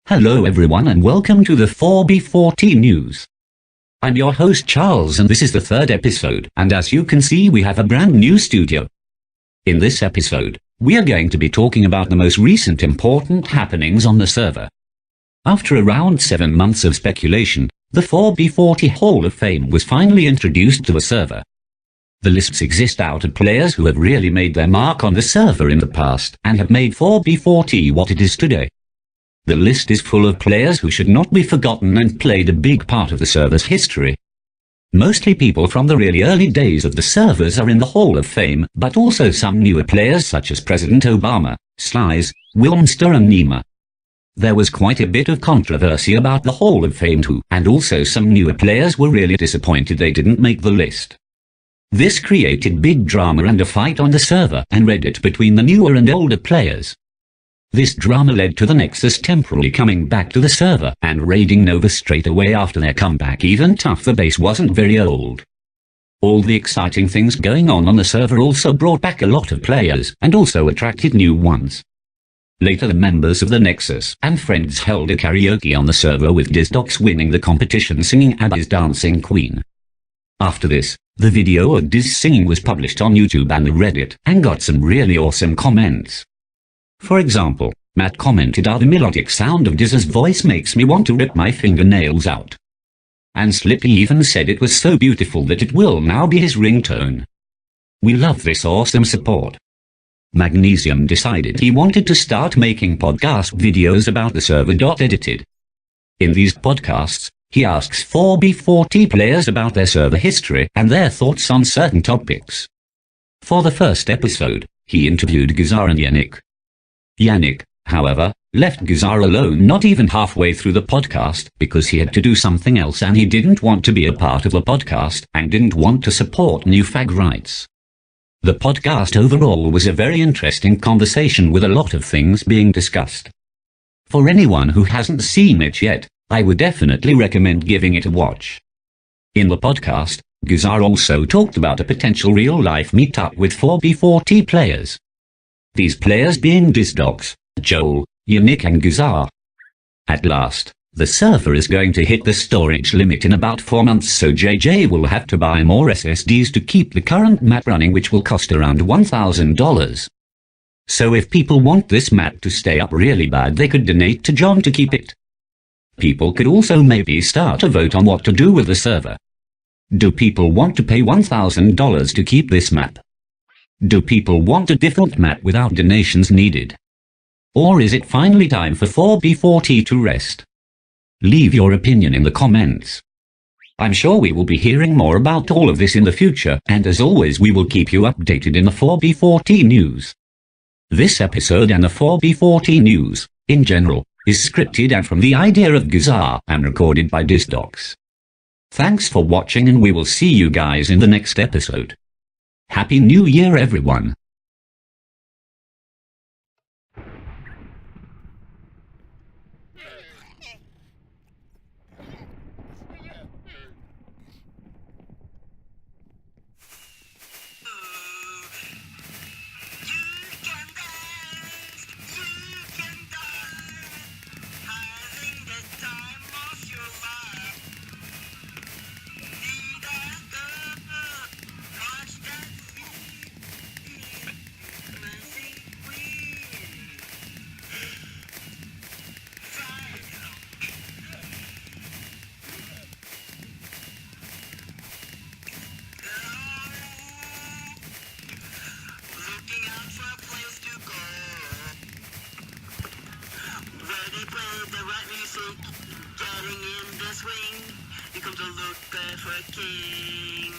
Hello everyone and welcome to the 4B40 News. I'm your host Charles and this is the third episode, and as you can see we have a brand new studio. In this episode, we are going to be talking about the most recent important happenings on the server. After around 7 months of speculation, the 4B40 Hall of Fame was finally introduced to the server. The lists exist out of players who have really made their mark on the server in the past and have made 4B40 what it is today. The list is full of players who should not be forgotten and played a big part of the server's history. Mostly people from the really early days of the servers are in the Hall of Fame, but also some newer players such as President Obama, Slice, Wilmster and Nima. There was quite a bit of controversy about the Hall of Fame too, and also some newer players were really disappointed they didn't make the list. This created big drama and a fight on the server and Reddit between the newer and older players. This drama led to the Nexus temporarily coming back to the server and raiding Nova straight away after their comeback, even tough the base wasn't very old. All the exciting things going on the server also brought back a lot of players and also attracted new ones. Later the members of the Nexus and friends held a karaoke on the server with Dezzdox winning the competition singing ABBA's Dancing Queen. After this, the video of Dizz singing was published on YouTube and Reddit and got some really awesome comments. For example, Matt commented, "The melodic sound of Dizz's voice makes me want to rip my fingernails out." And Slippy even said it was so beautiful that it will now be his ringtone. We love this awesome support. Magnesium decided he wanted to start making podcast videos about the server. Edited. In these podcasts, he asks 4B40 players about their server history and their thoughts on certain topics. For the first episode, he interviewed Guzar and Yannick. Yannick, however, left Guzar alone not even halfway through the podcast because he had to do something else and he didn't want to be a part of the podcast and didn't want to support new fag rights. The podcast overall was a very interesting conversation with a lot of things being discussed. For anyone who hasn't seen it yet, I would definitely recommend giving it a watch. In the podcast, Guzar also talked about a potential real-life meetup with 4B40 players. These players being Dezzdox, Joel, Yannick and Guzar. At last, the server is going to hit the storage limit in about 4 months, so JJ will have to buy more SSDs to keep the current map running, which will cost around $1,000. So if people want this map to stay up really bad, they could donate to John to keep it. People could also maybe start a vote on what to do with the server. Do people want to pay $1,000 to keep this map? Do people want a different map without donations needed? Or is it finally time for 4B40 to rest? Leave your opinion in the comments. I'm sure we will be hearing more about all of this in the future, and as always we will keep you updated in the 4B40 News. This episode and the 4B40 News, in general, is scripted and from the idea of Guzar and recorded by Dezzdox. Thanks for watching and we will see you guys in the next episode. Happy New Year everyone! The right music, getting in the swing, you come to look for a king.